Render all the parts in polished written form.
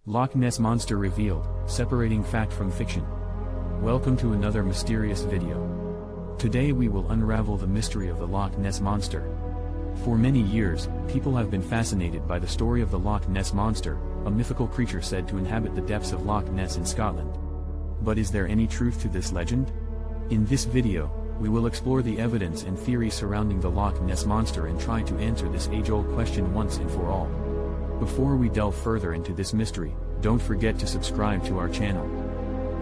Loch Ness Monster revealed, separating fact from fiction. Welcome to another mysterious video. Today we will unravel the mystery of the Loch Ness Monster. For many years, people have been fascinated by the story of the Loch Ness Monster, a mythical creature said to inhabit the depths of Loch Ness in Scotland. But is there any truth to this legend? In this video, we will explore the evidence and theories surrounding the Loch Ness Monster and try to answer this age-old question once and for all. Before we delve further into this mystery, don't forget to subscribe to our channel.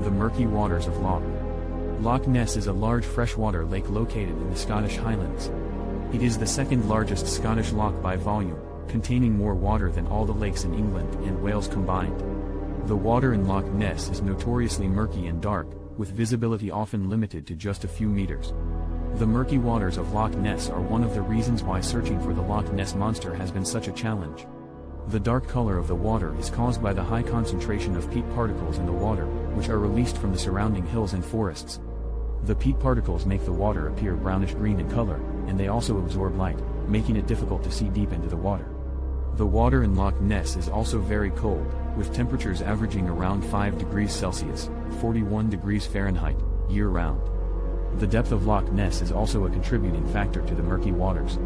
The murky waters of Loch Ness is a large freshwater lake located in the Scottish Highlands. It is the second largest Scottish loch by volume, containing more water than all the lakes in England and Wales combined. The water in Loch Ness is notoriously murky and dark, with visibility often limited to just a few meters. The murky waters of Loch Ness are one of the reasons why searching for the Loch Ness Monster has been such a challenge. The dark color of the water is caused by the high concentration of peat particles in the water, which are released from the surrounding hills and forests. The peat particles make the water appear brownish-green in color, and they also absorb light, making it difficult to see deep into the water. The water in Loch Ness is also very cold, with temperatures averaging around 5 degrees Celsius, 41 degrees Fahrenheit, year-round. The depth of Loch Ness is also a contributing factor to the murky waters.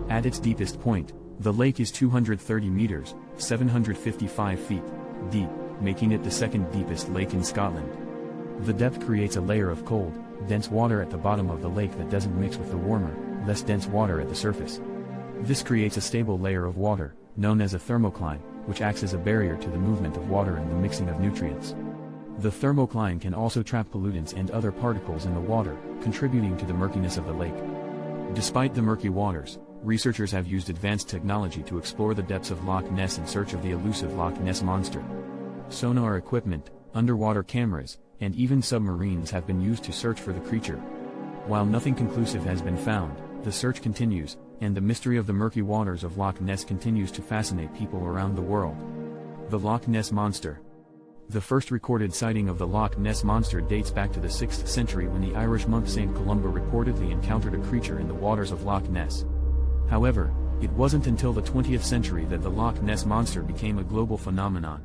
At its deepest point, the lake is 230 meters, 755 feet, deep, making it the second deepest lake in Scotland. The depth creates a layer of cold, dense water at the bottom of the lake that doesn't mix with the warmer, less dense water at the surface. This creates a stable layer of water, known as a thermocline, which acts as a barrier to the movement of water and the mixing of nutrients. The thermocline can also trap pollutants and other particles in the water, contributing to the murkiness of the lake. Despite the murky waters, researchers have used advanced technology to explore the depths of Loch Ness in search of the elusive Loch Ness Monster. Sonar equipment, underwater cameras, and even submarines have been used to search for the creature. While nothing conclusive has been found, the search continues, and the mystery of the murky waters of Loch Ness continues to fascinate people around the world. The Loch Ness Monster. The first recorded sighting of the Loch Ness Monster dates back to the 6th century when the Irish monk St. Columba reportedly encountered a creature in the waters of Loch Ness. However, it wasn't until the 20th century that the Loch Ness Monster became a global phenomenon.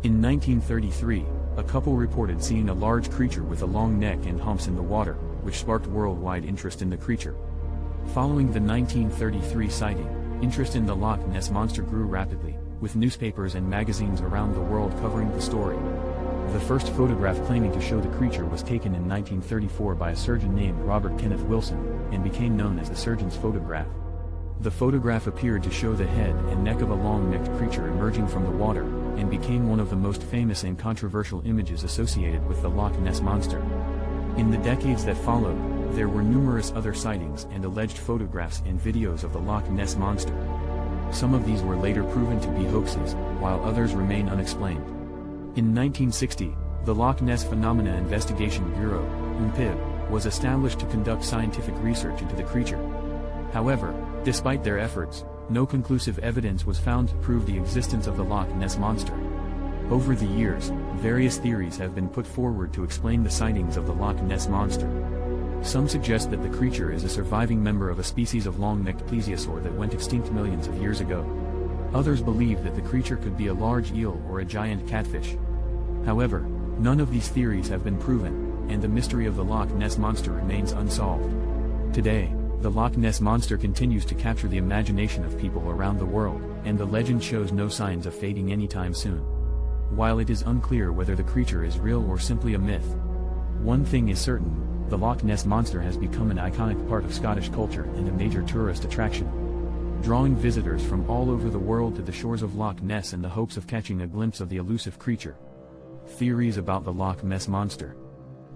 In 1933, a couple reported seeing a large creature with a long neck and humps in the water, which sparked worldwide interest in the creature. Following the 1933 sighting, interest in the Loch Ness Monster grew rapidly, with newspapers and magazines around the world covering the story. The first photograph claiming to show the creature was taken in 1934 by a surgeon named Robert Kenneth Wilson, and became known as the surgeon's photograph. The photograph appeared to show the head and neck of a long-necked creature emerging from the water, and became one of the most famous and controversial images associated with the Loch Ness Monster. In the decades that followed, there were numerous other sightings and alleged photographs and videos of the Loch Ness Monster. Some of these were later proven to be hoaxes, while others remain unexplained. In 1960, the Loch Ness Phenomena Investigation Bureau, UNPIB, was established to conduct scientific research into the creature. However, despite their efforts, no conclusive evidence was found to prove the existence of the Loch Ness Monster. Over the years, various theories have been put forward to explain the sightings of the Loch Ness Monster. Some suggest that the creature is a surviving member of a species of long-necked plesiosaur that went extinct millions of years ago. Others believe that the creature could be a large eel or a giant catfish. However, none of these theories have been proven, and the mystery of the Loch Ness Monster remains unsolved. Today, the Loch Ness Monster continues to capture the imagination of people around the world, and the legend shows no signs of fading anytime soon. While it is unclear whether the creature is real or simply a myth, one thing is certain: the Loch Ness Monster has become an iconic part of Scottish culture and a major tourist attraction, drawing visitors from all over the world to the shores of Loch Ness in the hopes of catching a glimpse of the elusive creature. Theories about the Loch Ness Monster.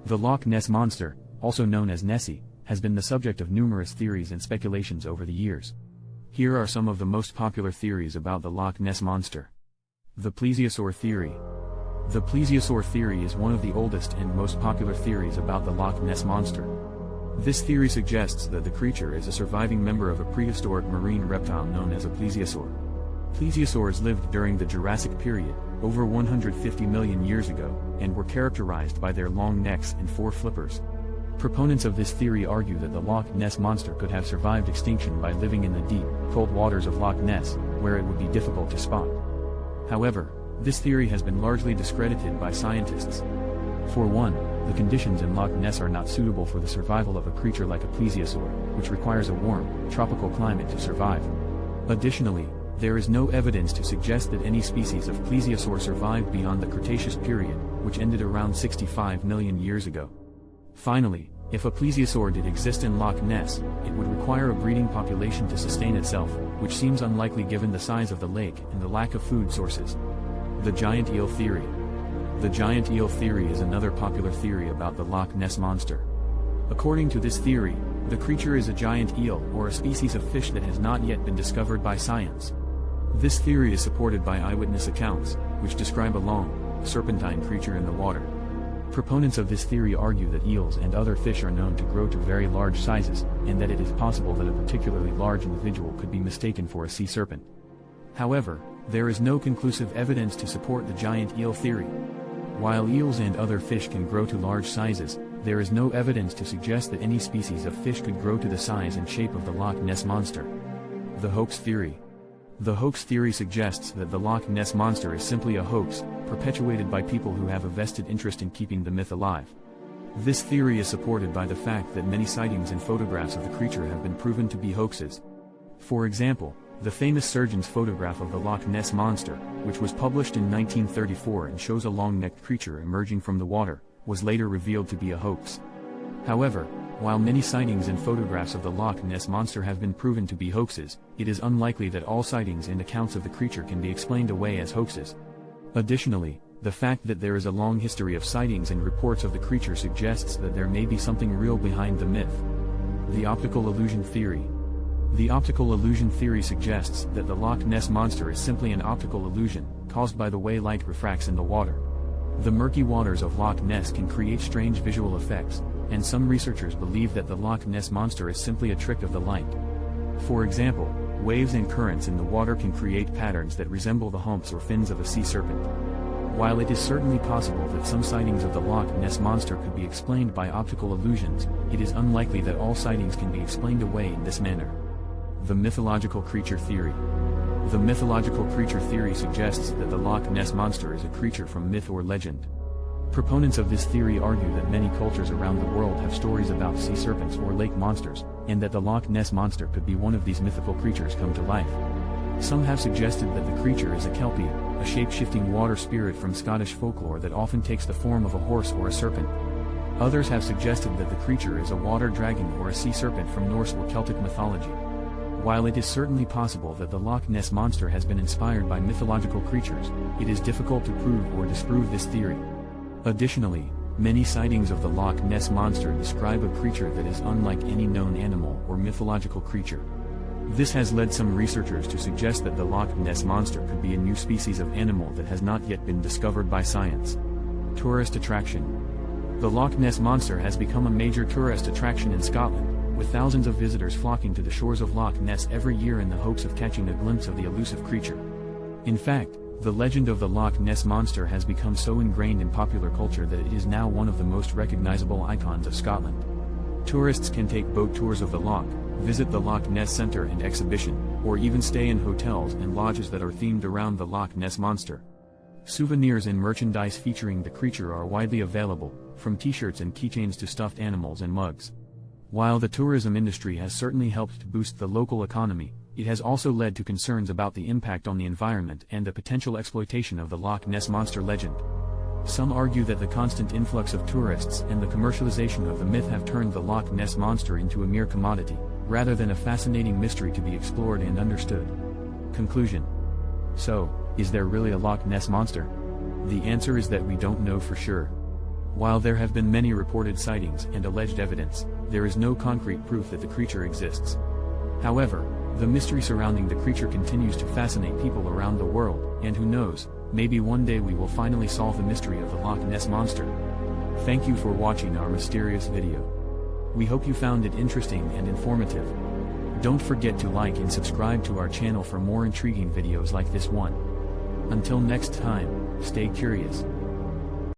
The Loch Ness Monster, also known as Nessie, has been the subject of numerous theories and speculations over the years. Here are some of the most popular theories about the Loch Ness Monster. The Plesiosaur Theory. The Plesiosaur Theory is one of the oldest and most popular theories about the Loch Ness Monster. This theory suggests that the creature is a surviving member of a prehistoric marine reptile known as a plesiosaur. Plesiosaurs lived during the Jurassic period, over 150 million years ago, and were characterized by their long necks and 4 flippers. Proponents of this theory argue that the Loch Ness Monster could have survived extinction by living in the deep, cold waters of Loch Ness, where it would be difficult to spot. However, This theory has been largely discredited by scientists. For one, the conditions in Loch Ness are not suitable for the survival of a creature like a plesiosaur, which requires a warm, tropical climate to survive. Additionally, there is no evidence to suggest that any species of plesiosaur survived beyond the Cretaceous period, which ended around 65 million years ago. Finally, if a plesiosaur did exist in Loch Ness, it would require a breeding population to sustain itself, which seems unlikely given the size of the lake and the lack of food sources. The giant eel theory. The giant eel theory is another popular theory about the Loch Ness Monster. According to this theory, the creature is a giant eel or a species of fish that has not yet been discovered by science. This theory is supported by eyewitness accounts, which describe a long, serpentine creature in the water. Proponents of this theory argue that eels and other fish are known to grow to very large sizes, and that it is possible that a particularly large individual could be mistaken for a sea serpent. However, there is no conclusive evidence to support the giant eel theory. While eels and other fish can grow to large sizes, there is no evidence to suggest that any species of fish could grow to the size and shape of the Loch Ness Monster. The Hoax Theory. The hoax theory suggests that the Loch Ness Monster is simply a hoax, perpetuated by people who have a vested interest in keeping the myth alive. This theory is supported by the fact that many sightings and photographs of the creature have been proven to be hoaxes. For example, the famous surgeon's photograph of the Loch Ness Monster, which was published in 1934 and shows a long-necked creature emerging from the water, was later revealed to be a hoax. However, while many sightings and photographs of the Loch Ness Monster have been proven to be hoaxes, it is unlikely that all sightings and accounts of the creature can be explained away as hoaxes. Additionally, the fact that there is a long history of sightings and reports of the creature suggests that there may be something real behind the myth. The Optical Illusion Theory. The optical illusion theory suggests that the Loch Ness Monster is simply an optical illusion, caused by the way light refracts in the water. The murky waters of Loch Ness can create strange visual effects, and some researchers believe that the Loch Ness Monster is simply a trick of the light. For example, waves and currents in the water can create patterns that resemble the humps or fins of a sea serpent. While it is certainly possible that some sightings of the Loch Ness Monster could be explained by optical illusions, it is unlikely that all sightings can be explained away in this manner. The Mythological Creature Theory. The mythological creature theory suggests that the Loch Ness Monster is a creature from myth or legend. Proponents of this theory argue that many cultures around the world have stories about sea serpents or lake monsters, and that the Loch Ness Monster could be one of these mythical creatures come to life. Some have suggested that the creature is a kelpie, a shape-shifting water spirit from Scottish folklore that often takes the form of a horse or a serpent. Others have suggested that the creature is a water dragon or a sea serpent from Norse or Celtic mythology. While it is certainly possible that the Loch Ness Monster has been inspired by mythological creatures, it is difficult to prove or disprove this theory. Additionally, many sightings of the Loch Ness Monster describe a creature that is unlike any known animal or mythological creature. This has led some researchers to suggest that the Loch Ness Monster could be a new species of animal that has not yet been discovered by science. Tourist attraction. The Loch Ness Monster has become a major tourist attraction in Scotland, with thousands of visitors flocking to the shores of Loch Ness every year in the hopes of catching a glimpse of the elusive creature. In fact, the legend of the Loch Ness Monster has become so ingrained in popular culture that it is now one of the most recognizable icons of Scotland. Tourists can take boat tours of the loch, visit the Loch Ness Centre and exhibition, or even stay in hotels and lodges that are themed around the Loch Ness Monster. Souvenirs and merchandise featuring the creature are widely available, from t-shirts and keychains to stuffed animals and mugs. While the tourism industry has certainly helped to boost the local economy, it has also led to concerns about the impact on the environment and the potential exploitation of the Loch Ness Monster legend. Some argue that the constant influx of tourists and the commercialization of the myth have turned the Loch Ness Monster into a mere commodity, rather than a fascinating mystery to be explored and understood. Conclusion. So, is there really a Loch Ness Monster? The answer is that we don't know for sure. While there have been many reported sightings and alleged evidence, there is no concrete proof that the creature exists. However, the mystery surrounding the creature continues to fascinate people around the world, and who knows, maybe one day we will finally solve the mystery of the Loch Ness Monster. Thank you for watching our mysterious video. We hope you found it interesting and informative. Don't forget to like and subscribe to our channel for more intriguing videos like this one. Until next time, stay curious.